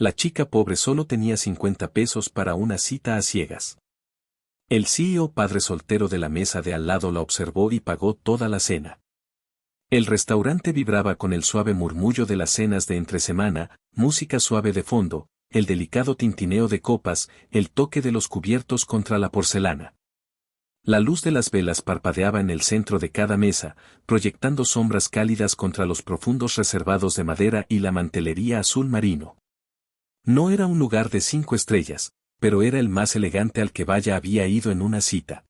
La chica pobre solo tenía 50 pesos para una cita a ciegas. El CEO padre soltero de la mesa de al lado la observó y pagó toda la cena. El restaurante vibraba con el suave murmullo de las cenas de entre semana, música suave de fondo, el delicado tintineo de copas, el toque de los cubiertos contra la porcelana. La luz de las velas parpadeaba en el centro de cada mesa, proyectando sombras cálidas contra los profundos reservados de madera y la mantelería azul marino. No era un lugar de 5 estrellas, pero era el más elegante al que Vaya había ido en una cita.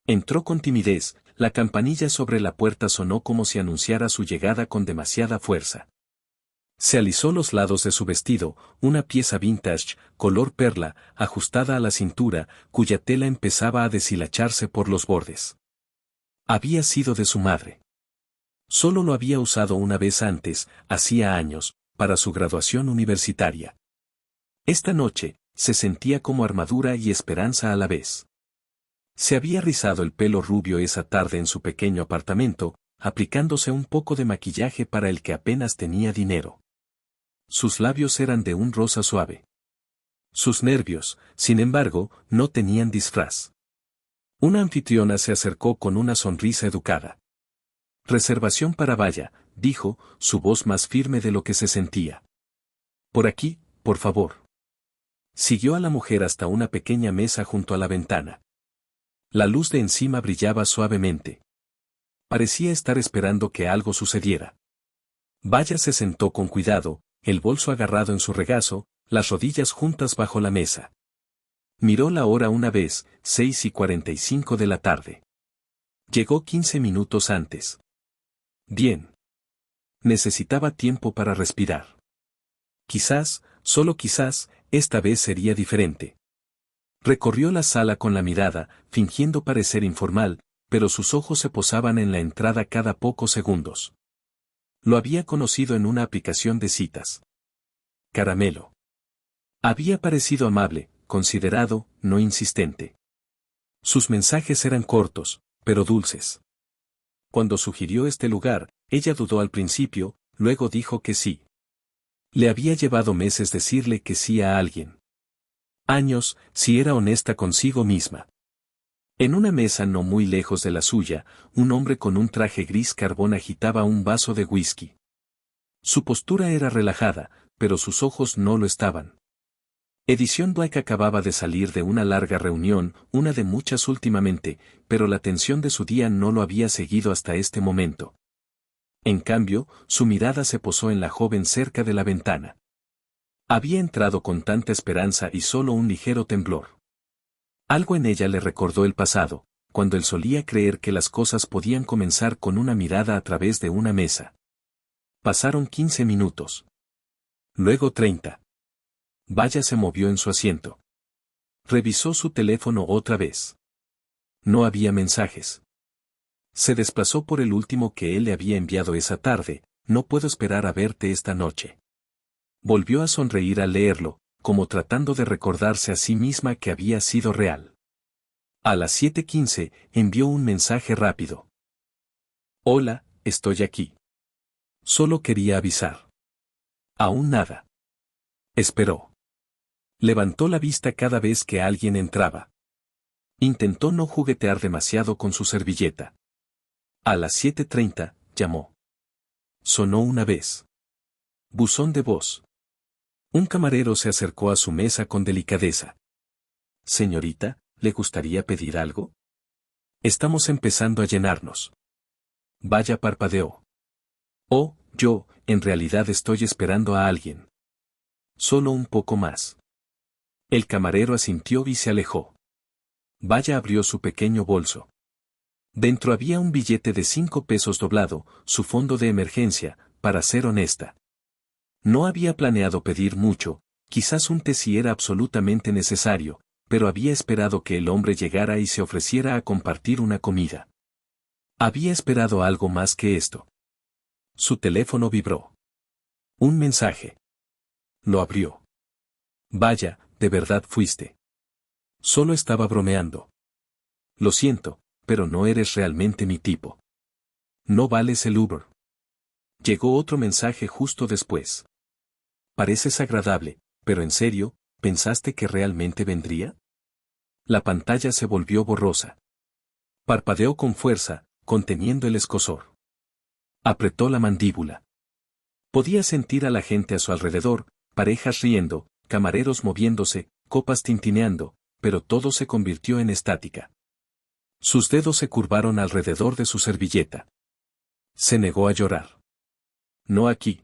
Entró con timidez, la campanilla sobre la puerta sonó como si anunciara su llegada con demasiada fuerza. Se alisó los lados de su vestido, una pieza vintage, color perla, ajustada a la cintura, cuya tela empezaba a deshilacharse por los bordes. Había sido de su madre. Solo lo había usado una vez antes, hacía años, para su graduación universitaria. Esta noche, se sentía como armadura y esperanza a la vez. Se había rizado el pelo rubio esa tarde en su pequeño apartamento, aplicándose un poco de maquillaje para el que apenas tenía dinero. Sus labios eran de un rosa suave. Sus nervios, sin embargo, no tenían disfraz. Una anfitriona se acercó con una sonrisa educada. «Reservación para Vaya», dijo, su voz más firme de lo que se sentía. «Por aquí, por favor». Siguió a la mujer hasta una pequeña mesa junto a la ventana. La luz de encima brillaba suavemente. Parecía estar esperando que algo sucediera. Vaya se sentó con cuidado, el bolso agarrado en su regazo, las rodillas juntas bajo la mesa. Miró la hora una vez, 6:45 de la tarde. Llegó 15 minutos antes. Bien. Necesitaba tiempo para respirar. Quizás, solo quizás, esta vez sería diferente. Recorrió la sala con la mirada, fingiendo parecer informal, pero sus ojos se posaban en la entrada cada pocos segundos. Lo había conocido en una aplicación de citas. Caramelo. Había parecido amable, considerado, no insistente. Sus mensajes eran cortos, pero dulces. Cuando sugirió este lugar, ella dudó al principio, luego dijo que sí. Le había llevado meses decirle que sí a alguien. Años, si era honesta consigo misma. En una mesa no muy lejos de la suya, un hombre con un traje gris carbón agitaba un vaso de whisky. Su postura era relajada, pero sus ojos no lo estaban. Edición Black acababa de salir de una larga reunión, una de muchas últimamente, pero la tensión de su día no lo había seguido hasta este momento. En cambio, su mirada se posó en la joven cerca de la ventana. Había entrado con tanta esperanza y solo un ligero temblor. Algo en ella le recordó el pasado, cuando él solía creer que las cosas podían comenzar con una mirada a través de una mesa. Pasaron 15 minutos. Luego 30. Vaya se movió en su asiento. Revisó su teléfono otra vez. No había mensajes. Se desplazó por el último que él le había enviado esa tarde: «No puedo esperar a verte esta noche». Volvió a sonreír al leerlo, como tratando de recordarse a sí misma que había sido real. A las 7:15, envió un mensaje rápido. «Hola, estoy aquí. Solo quería avisar». Aún nada. Esperó. Levantó la vista cada vez que alguien entraba. Intentó no juguetear demasiado con su servilleta. A las 7:30, llamó. Sonó una vez. Buzón de voz. Un camarero se acercó a su mesa con delicadeza. «Señorita, ¿le gustaría pedir algo? Estamos empezando a llenarnos». Vaya parpadeó. «Oh, yo, en realidad estoy esperando a alguien. Solo un poco más». El camarero asintió y se alejó. Vaya abrió su pequeño bolso. Dentro había un billete de 5 pesos doblado, su fondo de emergencia, para ser honesta. No había planeado pedir mucho, quizás un té si era absolutamente necesario, pero había esperado que el hombre llegara y se ofreciera a compartir una comida. Había esperado algo más que esto. Su teléfono vibró. Un mensaje. Lo abrió. «Vaya, ¿de verdad fuiste?» «Solo estaba bromeando. Lo siento, pero no eres realmente mi tipo. No vales el Uber». Llegó otro mensaje justo después. «Pareces agradable, pero en serio, ¿pensaste que realmente vendría? La pantalla se volvió borrosa. Parpadeó con fuerza, conteniendo el escozor. Apretó la mandíbula. Podía sentir a la gente a su alrededor, parejas riendo, camareros moviéndose, copas tintineando, pero todo se convirtió en estática. Sus dedos se curvaron alrededor de su servilleta. Se negó a llorar. No aquí.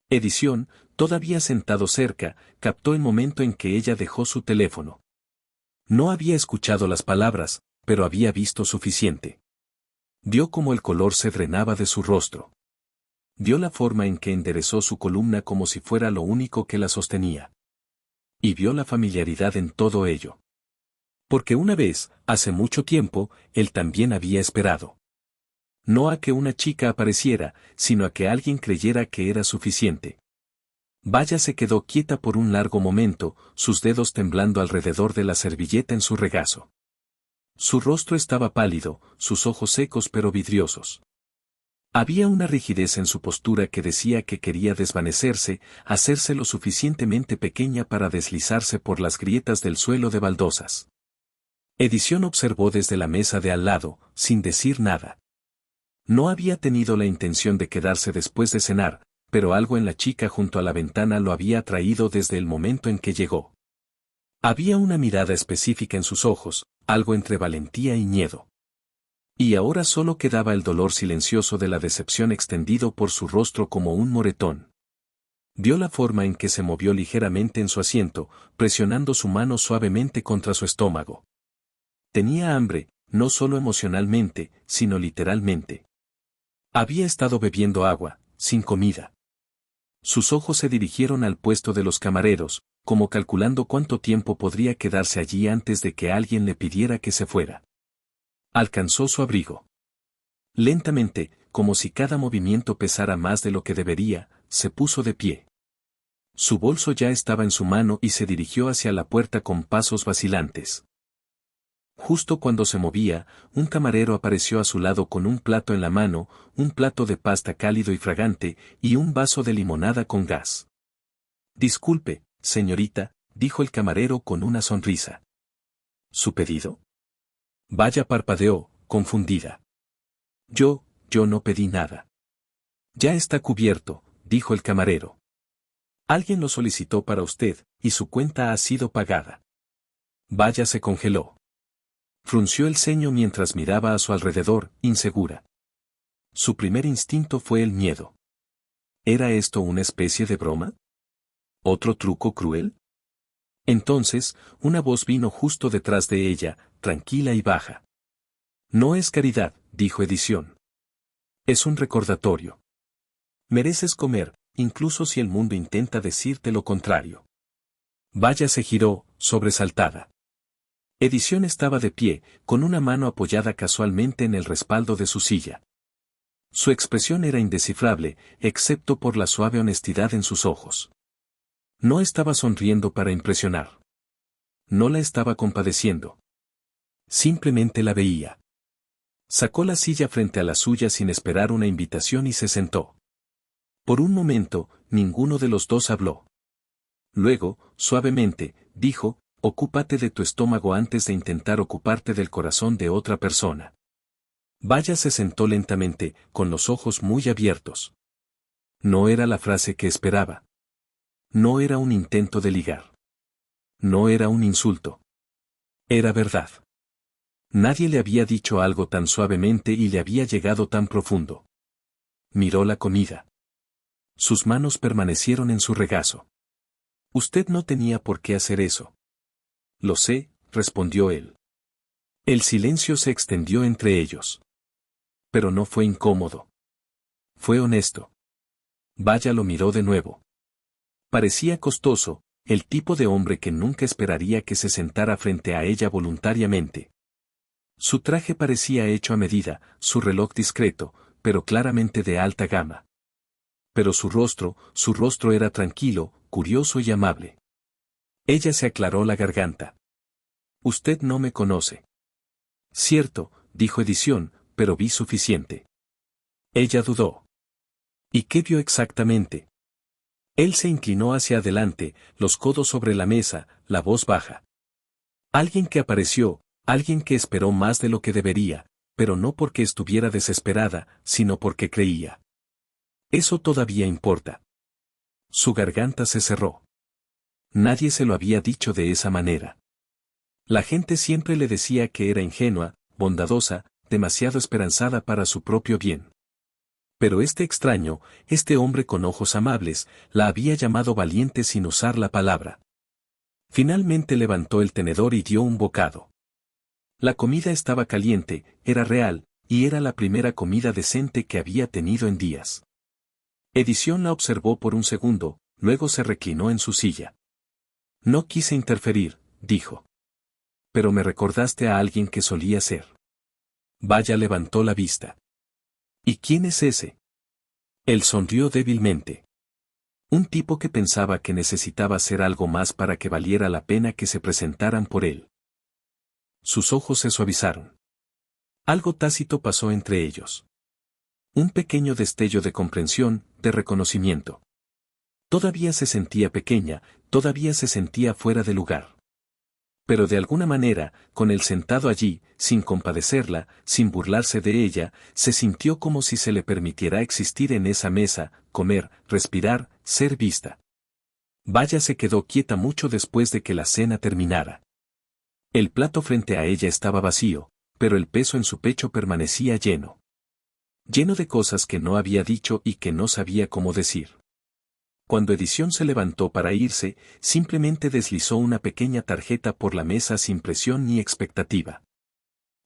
Edición, todavía sentado cerca, captó el momento en que ella dejó su teléfono. No había escuchado las palabras, pero había visto suficiente. Vio cómo el color se drenaba de su rostro. Vio la forma en que enderezó su columna como si fuera lo único que la sostenía. Y vio la familiaridad en todo ello. Porque una vez, hace mucho tiempo, él también había esperado. No a que una chica apareciera, sino a que alguien creyera que era suficiente. Vaya se quedó quieta por un largo momento, sus dedos temblando alrededor de la servilleta en su regazo. Su rostro estaba pálido, sus ojos secos pero vidriosos. Había una rigidez en su postura que decía que quería desvanecerse, hacerse lo suficientemente pequeña para deslizarse por las grietas del suelo de baldosas. Edición observó desde la mesa de al lado, sin decir nada. No había tenido la intención de quedarse después de cenar, pero algo en la chica junto a la ventana lo había atraído desde el momento en que llegó. Había una mirada específica en sus ojos, algo entre valentía y miedo. Y ahora solo quedaba el dolor silencioso de la decepción extendido por su rostro como un moretón. Vio la forma en que se movió ligeramente en su asiento, presionando su mano suavemente contra su estómago. Tenía hambre, no solo emocionalmente, sino literalmente. Había estado bebiendo agua, sin comida. Sus ojos se dirigieron al puesto de los camareros, como calculando cuánto tiempo podría quedarse allí antes de que alguien le pidiera que se fuera. Alcanzó su abrigo. Lentamente, como si cada movimiento pesara más de lo que debería, se puso de pie. Su bolso ya estaba en su mano y se dirigió hacia la puerta con pasos vacilantes. Justo cuando se movía, un camarero apareció a su lado con un plato en la mano, un plato de pasta cálido y fragante, y un vaso de limonada con gas. «Disculpe, señorita», dijo el camarero con una sonrisa. «¿Su pedido?» Vaya parpadeó, confundida. Yo no pedí nada». «Ya está cubierto», dijo el camarero. «Alguien lo solicitó para usted, y su cuenta ha sido pagada». Vaya se congeló. Frunció el ceño mientras miraba a su alrededor, insegura. Su primer instinto fue el miedo. ¿Era esto una especie de broma? ¿Otro truco cruel? Entonces, una voz vino justo detrás de ella, tranquila y baja. «No es caridad», dijo Edición. «Es un recordatorio. Mereces comer, incluso si el mundo intenta decirte lo contrario». Vaya se giró, sobresaltada. Edición estaba de pie, con una mano apoyada casualmente en el respaldo de su silla. Su expresión era indescifrable, excepto por la suave honestidad en sus ojos. No estaba sonriendo para impresionar. No la estaba compadeciendo. Simplemente la veía. Sacó la silla frente a la suya sin esperar una invitación y se sentó. Por un momento, ninguno de los dos habló. Luego, suavemente, dijo: «Ocúpate de tu estómago antes de intentar ocuparte del corazón de otra persona». Vaya se sentó lentamente, con los ojos muy abiertos. No era la frase que esperaba. No era un intento de ligar. No era un insulto. Era verdad. Nadie le había dicho algo tan suavemente y le había llegado tan profundo. Miró la comida. Sus manos permanecieron en su regazo. «Usted no tenía por qué hacer eso». «Lo sé», respondió él. El silencio se extendió entre ellos. Pero no fue incómodo. Fue honesto. Vaya lo miró de nuevo. Parecía costoso, el tipo de hombre que nunca esperaría que se sentara frente a ella voluntariamente. Su traje parecía hecho a medida, su reloj discreto, pero claramente de alta gama. Pero su rostro era tranquilo, curioso y amable. Ella se aclaró la garganta. «Usted no me conoce». «Cierto», dijo Edición, «pero vi suficiente». Ella dudó. «¿Y qué vio exactamente?» Él se inclinó hacia adelante, los codos sobre la mesa, la voz baja. Alguien que apareció, alguien que esperó más de lo que debería, pero no porque estuviera desesperada, sino porque creía. Eso todavía importa. Su garganta se cerró. Nadie se lo había dicho de esa manera. La gente siempre le decía que era ingenua, bondadosa, demasiado esperanzada para su propio bien. Pero este extraño, este hombre con ojos amables, la había llamado valiente sin usar la palabra. Finalmente levantó el tenedor y dio un bocado. La comida estaba caliente, era real, y era la primera comida decente que había tenido en días. Edición la observó por un segundo, luego se reclinó en su silla. No quise interferir, dijo. Pero me recordaste a alguien que solía ser. Vaya levantó la vista. ¿Y quién es ese? Él sonrió débilmente. Un tipo que pensaba que necesitaba hacer algo más para que valiera la pena que se presentaran por él. Sus ojos se suavizaron. Algo tácito pasó entre ellos. Un pequeño destello de comprensión, de reconocimiento. Todavía se sentía pequeña, todavía se sentía fuera de lugar. Pero de alguna manera, con él sentado allí, sin compadecerla, sin burlarse de ella, se sintió como si se le permitiera existir en esa mesa, comer, respirar, ser vista. Vaya se quedó quieta mucho después de que la cena terminara. El plato frente a ella estaba vacío, pero el peso en su pecho permanecía lleno. Lleno de cosas que no había dicho y que no sabía cómo decir. Cuando Edición se levantó para irse, simplemente deslizó una pequeña tarjeta por la mesa sin presión ni expectativa.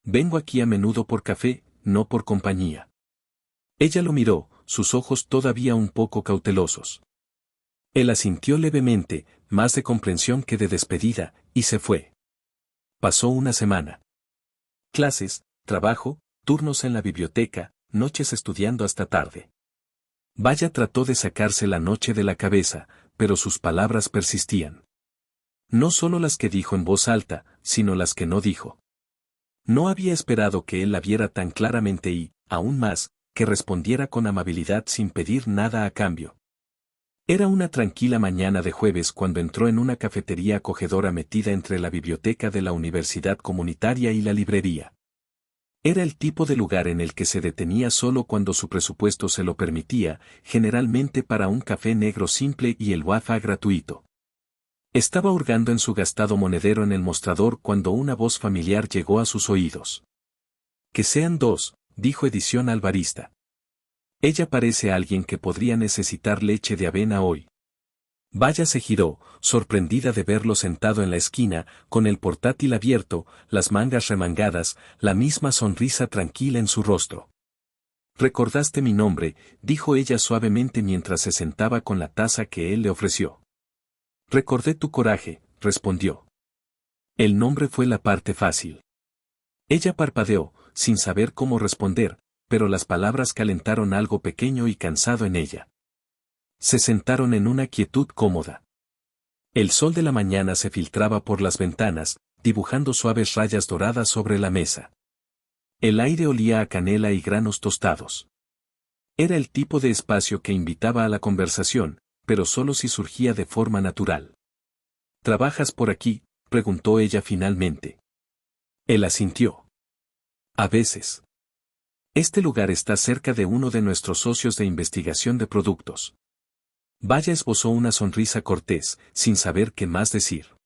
Vengo aquí a menudo por café, no por compañía. Ella lo miró, sus ojos todavía un poco cautelosos. Él asintió levemente, más de comprensión que de despedida, y se fue. Pasó una semana. Clases, trabajo, turnos en la biblioteca, noches estudiando hasta tarde. Vaya trató de sacarse la noche de la cabeza, pero sus palabras persistían. No solo las que dijo en voz alta, sino las que no dijo. No había esperado que él la viera tan claramente y, aún más, que respondiera con amabilidad sin pedir nada a cambio. Era una tranquila mañana de jueves cuando entró en una cafetería acogedora metida entre la biblioteca de la universidad comunitaria y la librería. Era el tipo de lugar en el que se detenía solo cuando su presupuesto se lo permitía, generalmente para un café negro simple y el Wi-Fi gratuito. Estaba hurgando en su gastado monedero en el mostrador cuando una voz familiar llegó a sus oídos. Que sean dos, dijo Edición al barista. Ella parece alguien que podría necesitar leche de avena hoy. Vaya se giró, sorprendida de verlo sentado en la esquina, con el portátil abierto, las mangas remangadas, la misma sonrisa tranquila en su rostro. Recordaste mi nombre, dijo ella suavemente mientras se sentaba con la taza que él le ofreció. Recordé tu coraje, respondió. El nombre fue la parte fácil. Ella parpadeó, sin saber cómo responder, pero las palabras calentaron algo pequeño y cansado en ella. Se sentaron en una quietud cómoda. El sol de la mañana se filtraba por las ventanas, dibujando suaves rayas doradas sobre la mesa. El aire olía a canela y granos tostados. Era el tipo de espacio que invitaba a la conversación, pero solo si surgía de forma natural. ¿Trabajas por aquí?, preguntó ella finalmente. Él asintió. A veces. Este lugar está cerca de uno de nuestros socios de investigación de productos. Vaya esbozó una sonrisa cortés, sin saber qué más decir.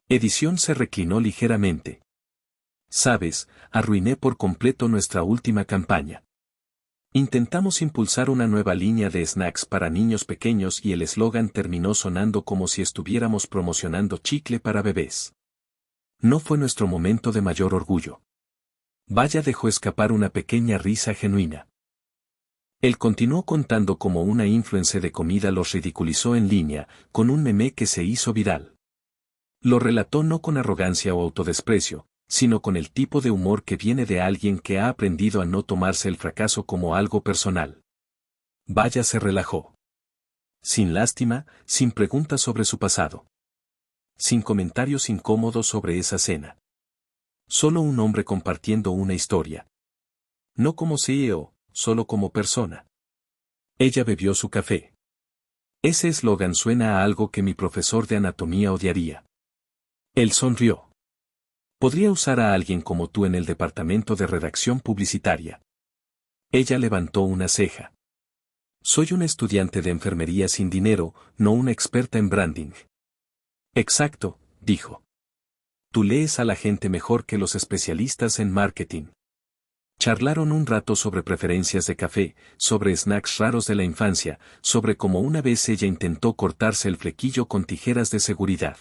Edición se reclinó ligeramente. Sabes, arruiné por completo nuestra última campaña. Intentamos impulsar una nueva línea de snacks para niños pequeños y el eslogan terminó sonando como si estuviéramos promocionando chicle para bebés. No fue nuestro momento de mayor orgullo. Vaya dejó escapar una pequeña risa genuina. Él continuó contando cómo una influencer de comida los ridiculizó en línea, con un meme que se hizo viral. Lo relató no con arrogancia o autodesprecio, sino con el tipo de humor que viene de alguien que ha aprendido a no tomarse el fracaso como algo personal. Vaya se relajó. Sin lástima, sin preguntas sobre su pasado. Sin comentarios incómodos sobre esa cena. Solo un hombre compartiendo una historia. No como CEO, solo como persona. Ella bebió su café. Ese eslogan suena a algo que mi profesor de anatomía odiaría. Él sonrió. Podría usar a alguien como tú en el departamento de redacción publicitaria. Ella levantó una ceja. Soy una estudiante de enfermería sin dinero, no una experta en branding. Exacto, dijo. Tú lees a la gente mejor que los especialistas en marketing. Charlaron un rato sobre preferencias de café, sobre snacks raros de la infancia, sobre cómo una vez ella intentó cortarse el flequillo con tijeras de seguridad.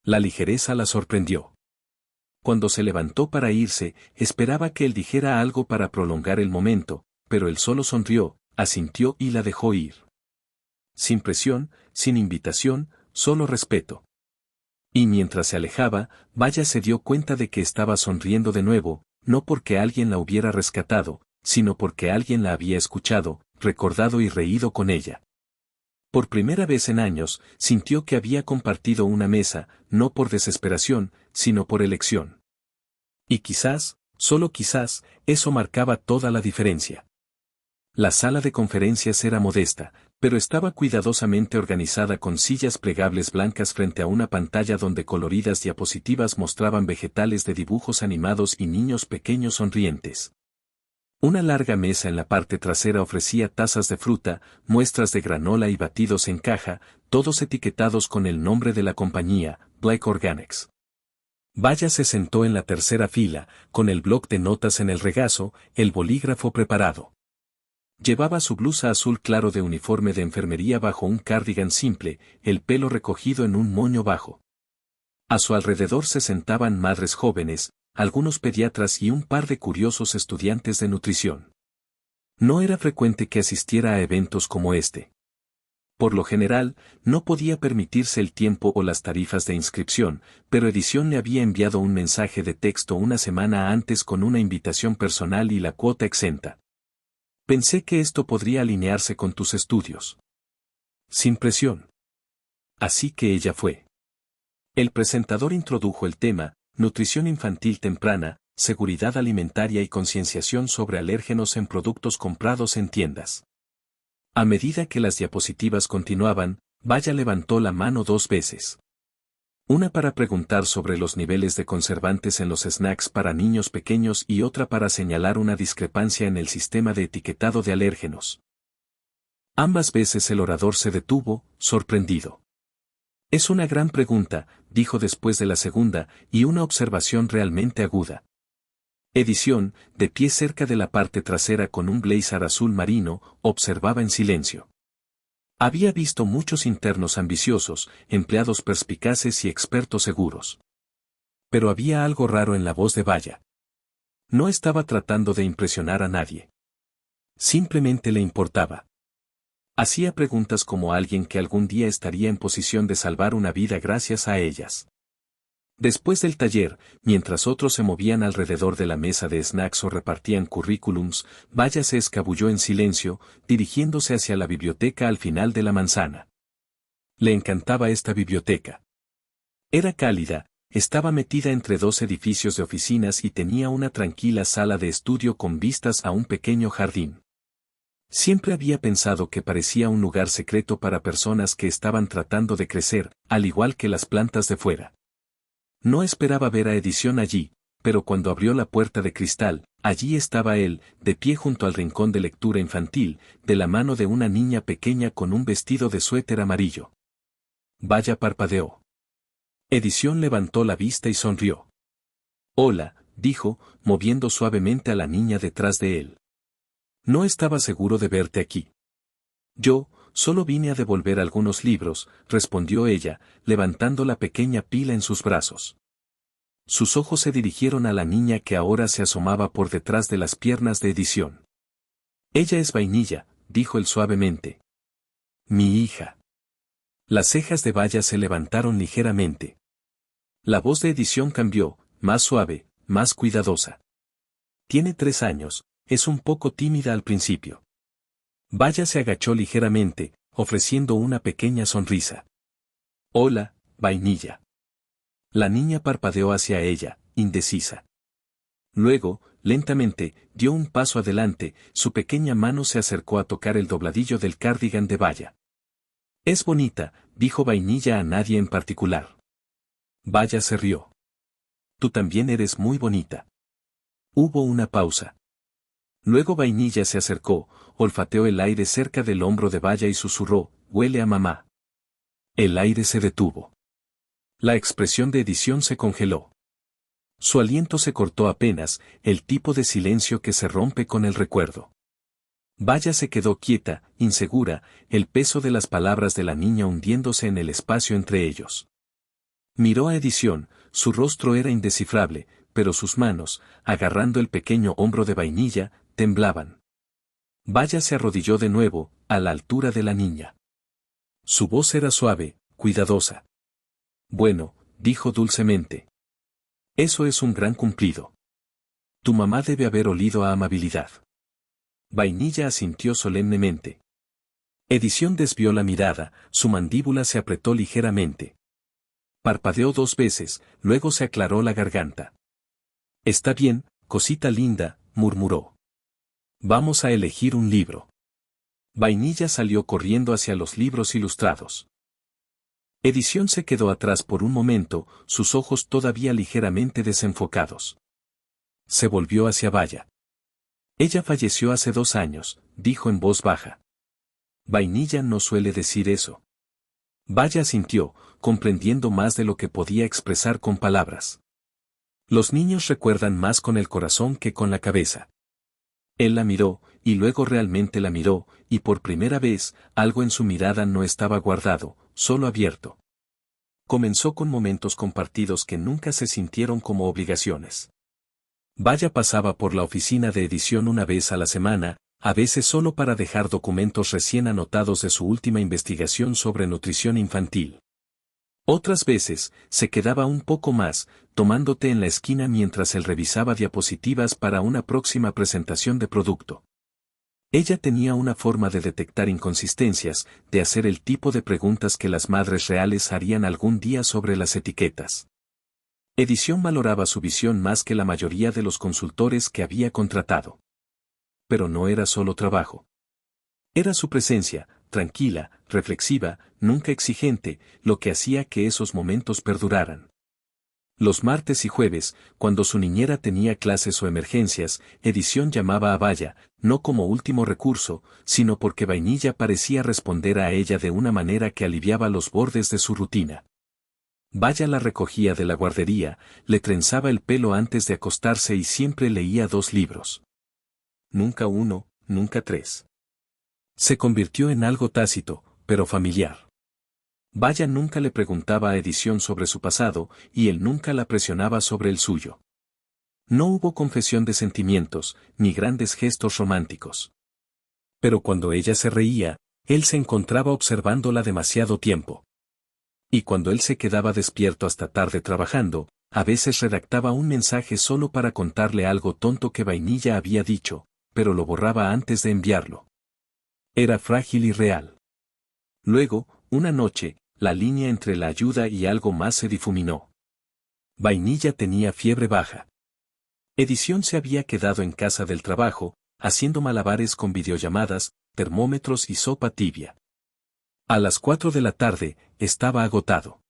La ligereza la sorprendió. Cuando se levantó para irse, esperaba que él dijera algo para prolongar el momento, pero él solo sonrió, asintió y la dejó ir. Sin presión, sin invitación, solo respeto. Y mientras se alejaba, Vaya se dio cuenta de que estaba sonriendo de nuevo, no porque alguien la hubiera rescatado, sino porque alguien la había escuchado, recordado y reído con ella. Por primera vez en años, sintió que había compartido una mesa, no por desesperación, sino por elección. Y quizás, solo quizás, eso marcaba toda la diferencia. La sala de conferencias era modesta, pero estaba cuidadosamente organizada con sillas plegables blancas frente a una pantalla donde coloridas diapositivas mostraban vegetales de dibujos animados y niños pequeños sonrientes. Una larga mesa en la parte trasera ofrecía tazas de fruta, muestras de granola y batidos en caja, todos etiquetados con el nombre de la compañía, Black Organics. Vaya se sentó en la tercera fila, con el bloc de notas en el regazo, el bolígrafo preparado. Llevaba su blusa azul claro de uniforme de enfermería bajo un cardigan simple, el pelo recogido en un moño bajo. A su alrededor se sentaban madres jóvenes, algunos pediatras y un par de curiosos estudiantes de nutrición. No era frecuente que asistiera a eventos como este. Por lo general, no podía permitirse el tiempo o las tarifas de inscripción, pero Edición le había enviado un mensaje de texto una semana antes con una invitación personal y la cuota exenta. Pensé que esto podría alinearse con tus estudios. Sin presión. Así que ella fue. El presentador introdujo el tema, nutrición infantil temprana, seguridad alimentaria y concienciación sobre alérgenos en productos comprados en tiendas. A medida que las diapositivas continuaban, Vaya levantó la mano 2 veces. Una para preguntar sobre los niveles de conservantes en los snacks para niños pequeños y otra para señalar una discrepancia en el sistema de etiquetado de alérgenos. Ambas veces el orador se detuvo, sorprendido. Es una gran pregunta, dijo después de la segunda, y una observación realmente aguda. Edición, de pie cerca de la parte trasera con un blazer azul marino, observaba en silencio. Había visto muchos internos ambiciosos, empleados perspicaces y expertos seguros. Pero había algo raro en la voz de Vaya. No estaba tratando de impresionar a nadie. Simplemente le importaba. Hacía preguntas como alguien que algún día estaría en posición de salvar una vida gracias a ellas. Después del taller, mientras otros se movían alrededor de la mesa de snacks o repartían currículums, Vaya se escabulló en silencio, dirigiéndose hacia la biblioteca al final de la manzana. Le encantaba esta biblioteca. Era cálida, estaba metida entre 2 edificios de oficinas y tenía una tranquila sala de estudio con vistas a un pequeño jardín. Siempre había pensado que parecía un lugar secreto para personas que estaban tratando de crecer, al igual que las plantas de fuera. No esperaba ver a Edición allí, pero cuando abrió la puerta de cristal, allí estaba él, de pie junto al rincón de lectura infantil, de la mano de una niña pequeña con un vestido de suéter amarillo. Vaya parpadeó. Edición levantó la vista y sonrió. Hola, dijo, moviendo suavemente a la niña detrás de él. No estaba seguro de verte aquí. Yo, solo vine a devolver algunos libros, respondió ella, levantando la pequeña pila en sus brazos. Sus ojos se dirigieron a la niña que ahora se asomaba por detrás de las piernas de Edición. Ella es Vainilla, dijo él suavemente. Mi hija. Las cejas de Vaya se levantaron ligeramente. La voz de Edición cambió, más suave, más cuidadosa. Tiene 3 años, es un poco tímida al principio. Vaya se agachó ligeramente, ofreciendo una pequeña sonrisa. Hola, Vainilla. La niña parpadeó hacia ella, indecisa. Luego, lentamente, dio un paso adelante, su pequeña mano se acercó a tocar el dobladillo del cardigan de Vaya. Es bonita, dijo Vainilla a nadie en particular. Vaya se rió. Tú también eres muy bonita. Hubo una pausa. Luego Vainilla se acercó, olfateó el aire cerca del hombro de Vaya y susurró, huele a mamá. El aire se detuvo. La expresión de Edición se congeló. Su aliento se cortó apenas, el tipo de silencio que se rompe con el recuerdo. Vaya se quedó quieta, insegura, el peso de las palabras de la niña hundiéndose en el espacio entre ellos. Miró a Edición, su rostro era indescifrable, pero sus manos, agarrando el pequeño hombro de Vainilla, temblaban. Vaya se arrodilló de nuevo, a la altura de la niña. Su voz era suave, cuidadosa. Bueno, dijo dulcemente. Eso es un gran cumplido. Tu mamá debe haber olido a amabilidad. Vainilla asintió solemnemente. Edición desvió la mirada, su mandíbula se apretó ligeramente. Parpadeó 2 veces, luego se aclaró la garganta. Está bien, cosita linda, murmuró. Vamos a elegir un libro. Vainilla salió corriendo hacia los libros ilustrados. Edición se quedó atrás por un momento, sus ojos todavía ligeramente desenfocados. Se volvió hacia Vaya. Ella falleció hace 2 años, dijo en voz baja. Vainilla no suele decir eso. Vaya asintió, comprendiendo más de lo que podía expresar con palabras. Los niños recuerdan más con el corazón que con la cabeza. Él la miró, y luego realmente la miró, y por primera vez, algo en su mirada no estaba guardado, solo abierto. Comenzó con momentos compartidos que nunca se sintieron como obligaciones. Vaya pasaba por la oficina de Edición una vez a la semana, a veces solo para dejar documentos recién anotados de su última investigación sobre nutrición infantil. Otras veces, se quedaba un poco más, tomando té en la esquina mientras él revisaba diapositivas para una próxima presentación de producto. Ella tenía una forma de detectar inconsistencias, de hacer el tipo de preguntas que las madres reales harían algún día sobre las etiquetas. Edición valoraba su visión más que la mayoría de los consultores que había contratado. Pero no era solo trabajo. Era su presencia, tranquila, reflexiva, nunca exigente, lo que hacía que esos momentos perduraran. Los martes y jueves, cuando su niñera tenía clases o emergencias, Edición llamaba a Vaya, no como último recurso, sino porque Vainilla parecía responder a ella de una manera que aliviaba los bordes de su rutina. Vaya la recogía de la guardería, le trenzaba el pelo antes de acostarse y siempre leía 2 libros. Nunca 1, nunca 3. Se convirtió en algo tácito, pero familiar. Vaya nunca le preguntaba a Edición sobre su pasado, y él nunca la presionaba sobre el suyo. No hubo confesión de sentimientos, ni grandes gestos románticos. Pero cuando ella se reía, él se encontraba observándola demasiado tiempo. Y cuando él se quedaba despierto hasta tarde trabajando, a veces redactaba un mensaje solo para contarle algo tonto que Vainilla había dicho, pero lo borraba antes de enviarlo. Era frágil y real. Luego, una noche, la línea entre la ayuda y algo más se difuminó. Vainilla tenía fiebre baja. Edición se había quedado en casa del trabajo, haciendo malabares con videollamadas, termómetros y sopa tibia. A las 4 de la tarde, estaba agotado.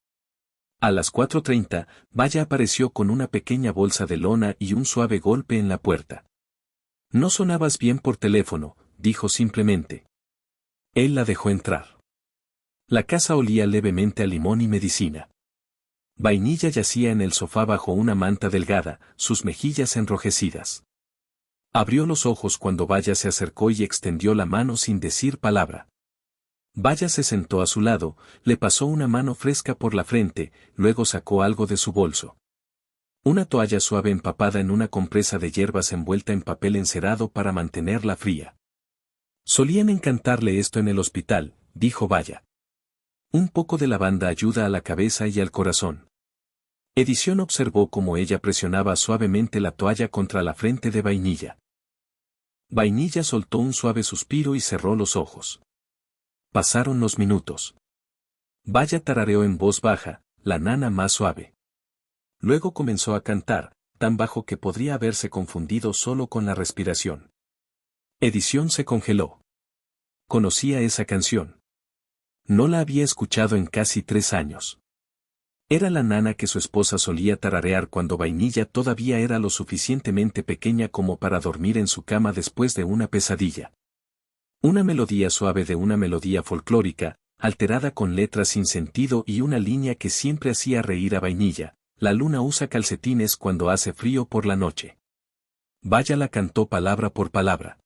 A las 4:30, Vaya apareció con una pequeña bolsa de lona y un suave golpe en la puerta. No sonabas bien por teléfono, dijo simplemente. Él la dejó entrar. La casa olía levemente a limón y medicina. Vainilla yacía en el sofá bajo una manta delgada, sus mejillas enrojecidas. Abrió los ojos cuando Vaya se acercó y extendió la mano sin decir palabra. Vaya se sentó a su lado, le pasó una mano fresca por la frente, luego sacó algo de su bolso. Una toalla suave empapada en una compresa de hierbas envuelta en papel encerado para mantenerla fría. Solían encantarle esto en el hospital, dijo Vaya. Un poco de lavanda ayuda a la cabeza y al corazón. Edición observó cómo ella presionaba suavemente la toalla contra la frente de Vainilla. Vainilla soltó un suave suspiro y cerró los ojos. Pasaron los minutos. Vaya tarareó en voz baja, la nana más suave. Luego comenzó a cantar, tan bajo que podría haberse confundido solo con la respiración. Edición se congeló. Conocía esa canción. No la había escuchado en casi 3 años. Era la nana que su esposa solía tararear cuando Vainilla todavía era lo suficientemente pequeña como para dormir en su cama después de una pesadilla. Una melodía suave de una melodía folclórica, alterada con letras sin sentido y una línea que siempre hacía reír a Vainilla: la luna usa calcetines cuando hace frío por la noche. Vaya la cantó palabra por palabra.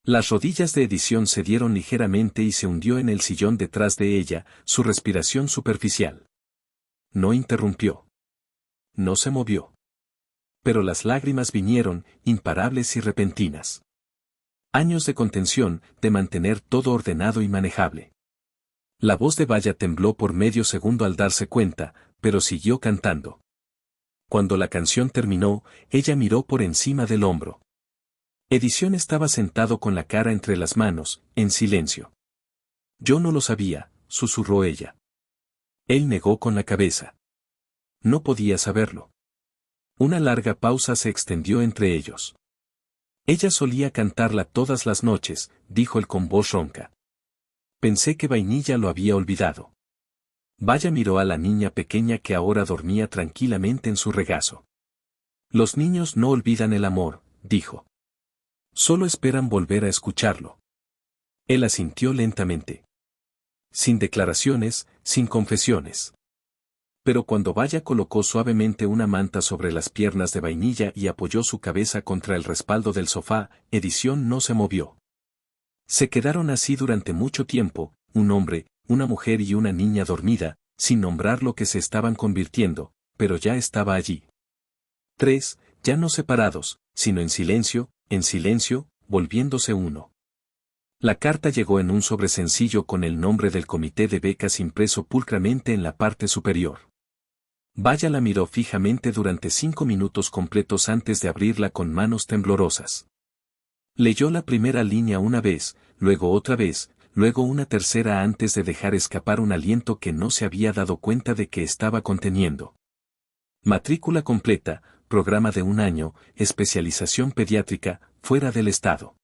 Las rodillas de Edición se dieron ligeramente y se hundió en el sillón detrás de ella, su respiración superficial. No interrumpió. No se movió. Pero las lágrimas vinieron, imparables y repentinas. Años de contención, de mantener todo ordenado y manejable. La voz de Vaya tembló por medio segundo al darse cuenta, pero siguió cantando. Cuando la canción terminó, ella miró por encima del hombro. Edición estaba sentado con la cara entre las manos, en silencio. Yo no lo sabía, susurró ella. Él negó con la cabeza. No podía saberlo. Una larga pausa se extendió entre ellos. Ella solía cantarla todas las noches, dijo él con voz ronca. Pensé que Vainilla lo había olvidado. Vaya miró a la niña pequeña que ahora dormía tranquilamente en su regazo. Los niños no olvidan el amor, dijo. Solo esperan volver a escucharlo. Él asintió lentamente. Sin declaraciones, sin confesiones. Pero cuando Vaya colocó suavemente una manta sobre las piernas de Vainilla y apoyó su cabeza contra el respaldo del sofá, Edición no se movió. Se quedaron así durante mucho tiempo, un hombre, una mujer y una niña dormida, sin nombrar lo que se estaban convirtiendo, pero ya estaba allí. 3, ya no separados, sino en silencio, volviéndose uno. La carta llegó en un sobre sencillo con el nombre del comité de becas impreso pulcramente en la parte superior. Vaya la miró fijamente durante 5 minutos completos antes de abrirla con manos temblorosas. Leyó la primera línea una vez, luego otra vez, luego una tercera antes de dejar escapar un aliento que no se había dado cuenta de que estaba conteniendo. Matrícula completa, programa de 1 año, especialización pediátrica, fuera del estado.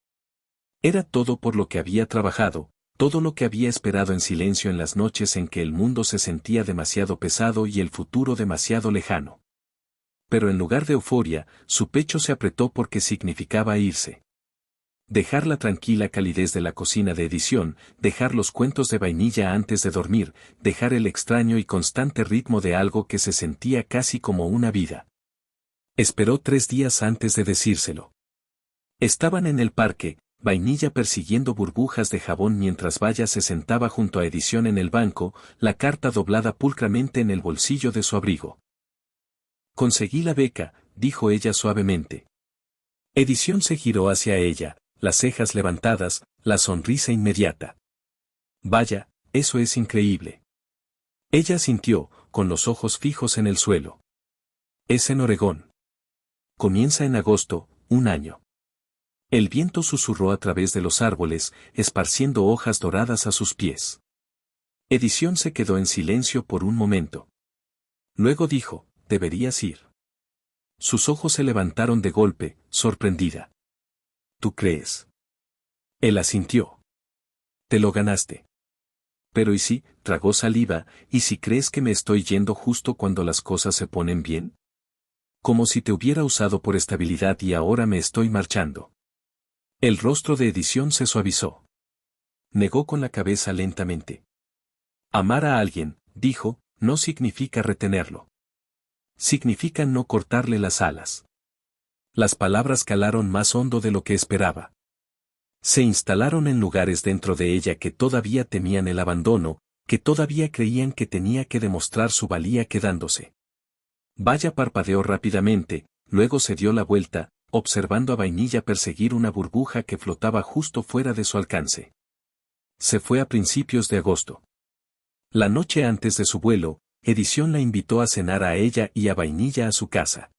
Era todo por lo que había trabajado, todo lo que había esperado en silencio en las noches en que el mundo se sentía demasiado pesado y el futuro demasiado lejano. Pero en lugar de euforia, su pecho se apretó porque significaba irse. Dejar la tranquila calidez de la cocina de Edición, dejar los cuentos de Vainilla antes de dormir, dejar el extraño y constante ritmo de algo que se sentía casi como una vida. Esperó 3 días antes de decírselo. Estaban en el parque, Vainilla persiguiendo burbujas de jabón mientras Vaya se sentaba junto a Edición en el banco, la carta doblada pulcramente en el bolsillo de su abrigo. Conseguí la beca, dijo ella suavemente. Edición se giró hacia ella, las cejas levantadas, la sonrisa inmediata. Vaya, eso es increíble. Ella asintió, con los ojos fijos en el suelo. Es en Oregón. Comienza en agosto, 1 año. El viento susurró a través de los árboles, esparciendo hojas doradas a sus pies. Edición se quedó en silencio por un momento. Luego dijo, deberías ir. Sus ojos se levantaron de golpe, sorprendida. ¿Tú crees? Él asintió. Te lo ganaste. Pero ¿y si, tragó saliva, y si crees que me estoy yendo justo cuando las cosas se ponen bien? Como si te hubiera usado por estabilidad y ahora me estoy marchando. El rostro de Edición se suavizó. Negó con la cabeza lentamente. Amar a alguien, dijo, no significa retenerlo. Significa no cortarle las alas. Las palabras calaron más hondo de lo que esperaba. Se instalaron en lugares dentro de ella que todavía temían el abandono, que todavía creían que tenía que demostrar su valía quedándose. Vaya parpadeó rápidamente, luego se dio la vuelta, observando a Vainilla perseguir una burbuja que flotaba justo fuera de su alcance. Se fue a principios de agosto. La noche antes de su vuelo, Edición la invitó a cenar a ella y a Vainilla a su casa.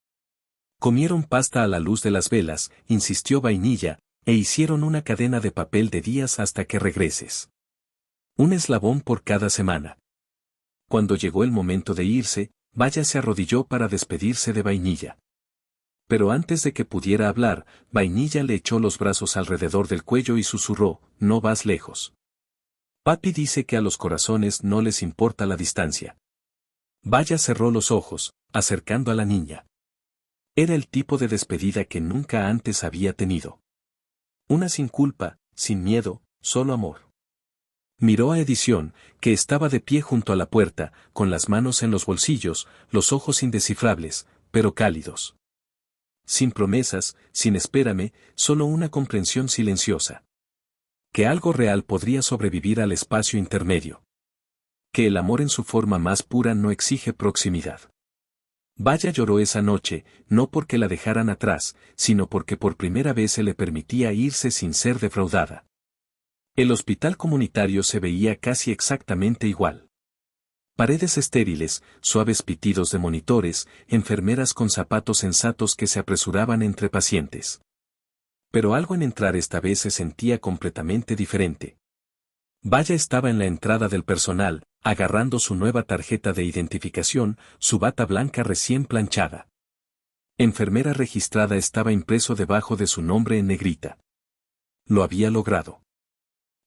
Comieron pasta a la luz de las velas, insistió Vainilla, e hicieron una cadena de papel de días hasta que regreses. Un eslabón por cada semana. Cuando llegó el momento de irse, Vaya se arrodilló para despedirse de Vainilla. Pero antes de que pudiera hablar, Vainilla le echó los brazos alrededor del cuello y susurró, no vas lejos. Papi dice que a los corazones no les importa la distancia. Vaya cerró los ojos, acercando a la niña. Era el tipo de despedida que nunca antes había tenido. Una sin culpa, sin miedo, solo amor. Miró a Edición, que estaba de pie junto a la puerta, con las manos en los bolsillos, los ojos indescifrables, pero cálidos. Sin promesas, sin espérame, solo una comprensión silenciosa. Que algo real podría sobrevivir al espacio intermedio. Que el amor en su forma más pura no exige proximidad. Vaya lloró esa noche, no porque la dejaran atrás, sino porque por primera vez se le permitía irse sin ser defraudada. El hospital comunitario se veía casi exactamente igual. Paredes estériles, suaves pitidos de monitores, enfermeras con zapatos sensatos que se apresuraban entre pacientes. Pero algo en entrar esta vez se sentía completamente diferente. Vaya estaba en la entrada del personal, agarrando su nueva tarjeta de identificación, su bata blanca recién planchada. Enfermera registrada estaba impreso debajo de su nombre en negrita. Lo había logrado.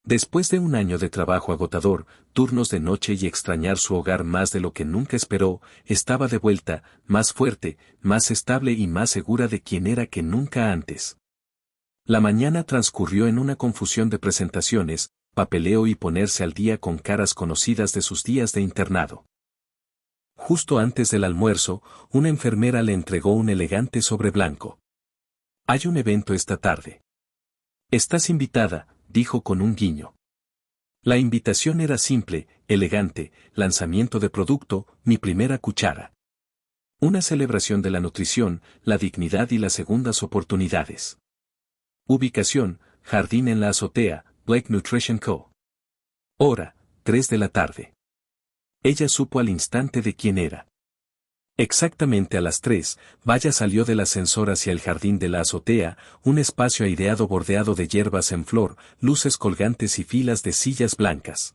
Después de un año de trabajo agotador, turnos de noche y extrañar su hogar más de lo que nunca esperó, estaba de vuelta, más fuerte, más estable y más segura de quién era que nunca antes. La mañana transcurrió en una confusión de presentaciones, papeleo y ponerse al día con caras conocidas de sus días de internado. Justo antes del almuerzo, una enfermera le entregó un elegante sobre blanco. Hay un evento esta tarde. Estás invitada, dijo con un guiño. La invitación era simple, elegante, lanzamiento de producto, mi primera cuchara. Una celebración de la nutrición, la dignidad y las segundas oportunidades. Ubicación, jardín en la azotea, Blake Nutrition Co. Hora, 3 de la tarde. Ella supo al instante de quién era. Exactamente a las 3, Vaya salió del ascensor hacia el jardín de la azotea, un espacio aireado bordeado de hierbas en flor, luces colgantes y filas de sillas blancas.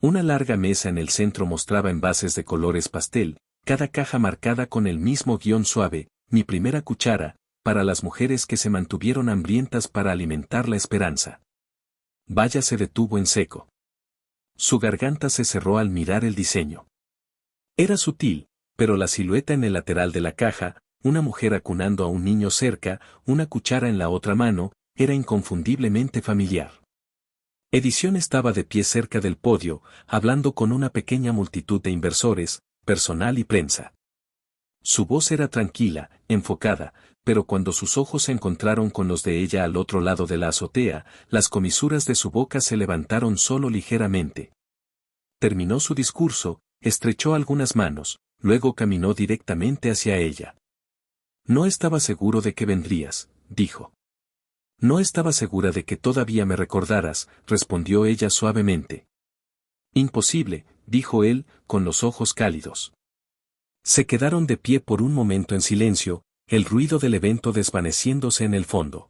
Una larga mesa en el centro mostraba envases de colores pastel, cada caja marcada con el mismo guión suave, mi primera cuchara, para las mujeres que se mantuvieron hambrientas para alimentar la esperanza. Vaya se detuvo en seco. Su garganta se cerró al mirar el diseño. Era sutil, pero la silueta en el lateral de la caja, una mujer acunando a un niño cerca, una cuchara en la otra mano, era inconfundiblemente familiar. Edición estaba de pie cerca del podio, hablando con una pequeña multitud de inversores, personal y prensa. Su voz era tranquila, enfocada, pero cuando sus ojos se encontraron con los de ella al otro lado de la azotea, las comisuras de su boca se levantaron solo ligeramente. Terminó su discurso, estrechó algunas manos, luego caminó directamente hacia ella. No estaba seguro de que vendrías, dijo. No estaba segura de que todavía me recordaras, respondió ella suavemente. Imposible, dijo él, con los ojos cálidos. Se quedaron de pie por un momento en silencio, el ruido del evento desvaneciéndose en el fondo.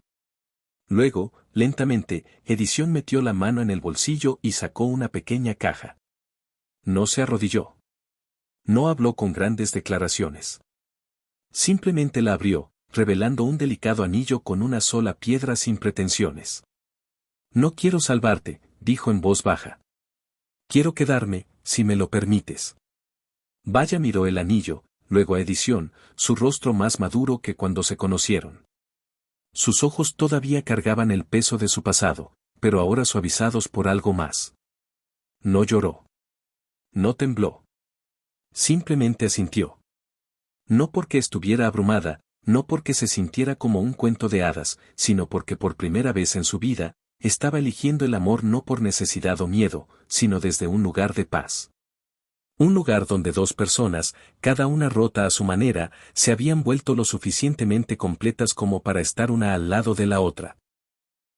Luego, lentamente, Edición metió la mano en el bolsillo y sacó una pequeña caja. No se arrodilló. No habló con grandes declaraciones. Simplemente la abrió, revelando un delicado anillo con una sola piedra sin pretensiones. No quiero salvarte, dijo en voz baja. Quiero quedarme, si me lo permites. Vaya miró el anillo, luego a Edición, su rostro más maduro que cuando se conocieron. Sus ojos todavía cargaban el peso de su pasado, pero ahora suavizados por algo más. No lloró. No tembló. Simplemente asintió. No porque estuviera abrumada, no porque se sintiera como un cuento de hadas, sino porque por primera vez en su vida, estaba eligiendo el amor no por necesidad o miedo, sino desde un lugar de paz. Un lugar donde dos personas, cada una rota a su manera, se habían vuelto lo suficientemente completas como para estar una al lado de la otra.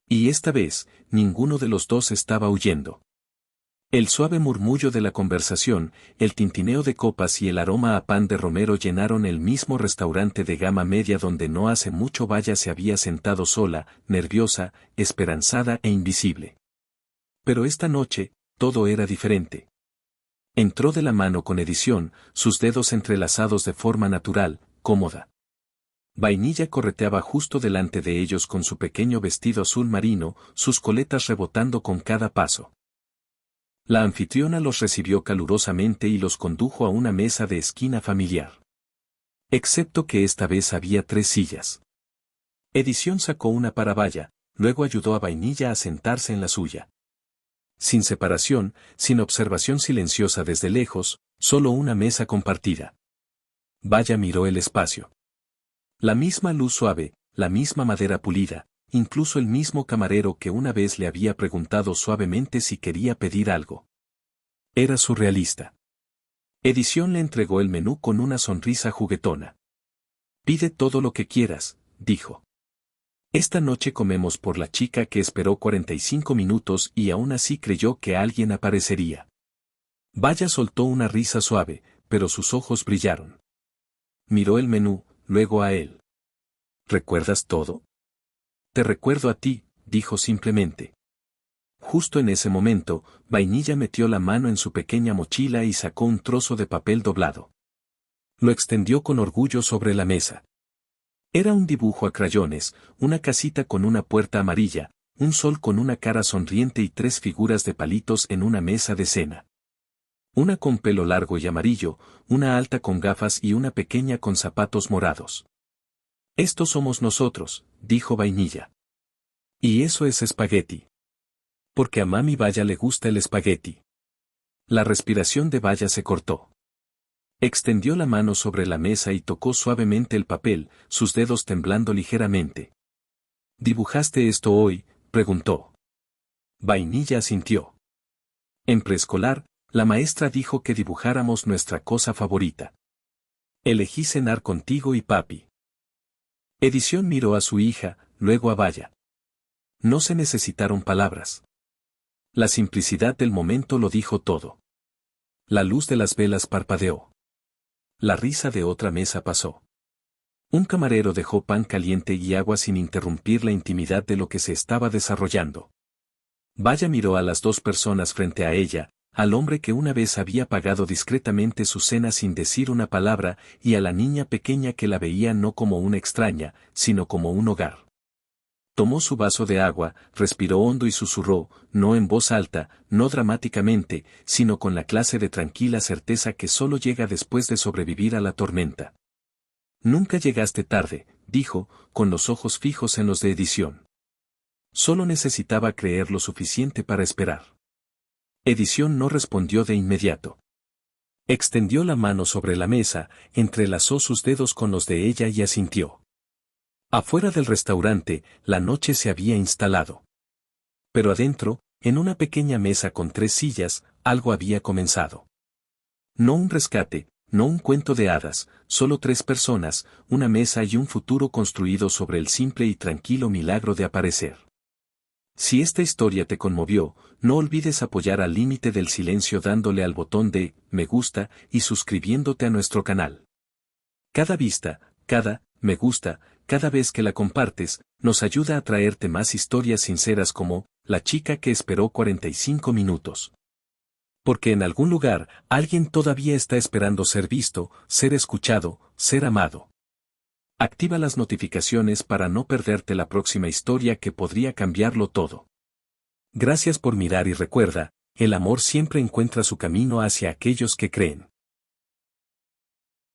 Y esta vez, ninguno de los dos estaba huyendo. El suave murmullo de la conversación, el tintineo de copas y el aroma a pan de romero llenaron el mismo restaurante de gama media donde no hace mucho Vaya se había sentado sola, nerviosa, esperanzada e invisible. Pero esta noche, todo era diferente. Entró de la mano con Edición, sus dedos entrelazados de forma natural, cómoda. Vainilla correteaba justo delante de ellos con su pequeño vestido azul marino, sus coletas rebotando con cada paso. La anfitriona los recibió calurosamente y los condujo a una mesa de esquina familiar. Excepto que esta vez había 3 sillas. Edición sacó una para Vaya, luego ayudó a Vainilla a sentarse en la suya. Sin separación, sin observación silenciosa desde lejos, solo una mesa compartida. Vaya miró el espacio. La misma luz suave, la misma madera pulida, incluso el mismo camarero que una vez le había preguntado suavemente si quería pedir algo. Era surrealista. Edición le entregó el menú con una sonrisa juguetona. Pide todo lo que quieras, dijo. Esta noche comemos por la chica que esperó 45 minutos y aún así creyó que alguien aparecería. Vaya soltó una risa suave, pero sus ojos brillaron. Miró el menú, luego a él. ¿Recuerdas todo? Te recuerdo a ti, dijo simplemente. Justo en ese momento, Vainilla metió la mano en su pequeña mochila y sacó un trozo de papel doblado. Lo extendió con orgullo sobre la mesa. Era un dibujo a crayones, una casita con una puerta amarilla, un sol con una cara sonriente y 3 figuras de palitos en una mesa de cena. Una con pelo largo y amarillo, una alta con gafas y una pequeña con zapatos morados. Estos somos nosotros, dijo Vainilla. Y eso es espagueti. Porque a mami Vaya le gusta el espagueti. La respiración de Vaya se cortó. Extendió la mano sobre la mesa y tocó suavemente el papel, sus dedos temblando ligeramente. ¿Dibujaste esto hoy?, preguntó. Vainilla asintió. En preescolar, la maestra dijo que dibujáramos nuestra cosa favorita. Elegí cenar contigo y papi. Edición miró a su hija, luego a Vaya. No se necesitaron palabras. La simplicidad del momento lo dijo todo. La luz de las velas parpadeó. La risa de otra mesa pasó. Un camarero dejó pan caliente y agua sin interrumpir la intimidad de lo que se estaba desarrollando. Vaya miró a las 2 personas frente a ella, al hombre que una vez había pagado discretamente su cena sin decir una palabra, y a la niña pequeña que la veía no como una extraña, sino como un hogar. Tomó su vaso de agua, respiró hondo y susurró, no en voz alta, no dramáticamente, sino con la clase de tranquila certeza que solo llega después de sobrevivir a la tormenta. Nunca llegaste tarde, dijo, con los ojos fijos en los de Edición. Solo necesitaba creer lo suficiente para esperar. Edición no respondió de inmediato. Extendió la mano sobre la mesa, entrelazó sus dedos con los de ella y asintió. Afuera del restaurante, la noche se había instalado. Pero adentro, en una pequeña mesa con 3 sillas, algo había comenzado. No un rescate, no un cuento de hadas, solo 3 personas, una mesa y un futuro construido sobre el simple y tranquilo milagro de aparecer. Si esta historia te conmovió, no olvides apoyar al límite del silencio dándole al botón de me gusta y suscribiéndote a nuestro canal. Cada vista, cada me gusta, cada vez que la compartes, nos ayuda a traerte más historias sinceras como la chica que esperó 45 minutos. Porque en algún lugar, alguien todavía está esperando ser visto, ser escuchado, ser amado. Activa las notificaciones para no perderte la próxima historia que podría cambiarlo todo. Gracias por mirar y recuerda, el amor siempre encuentra su camino hacia aquellos que creen.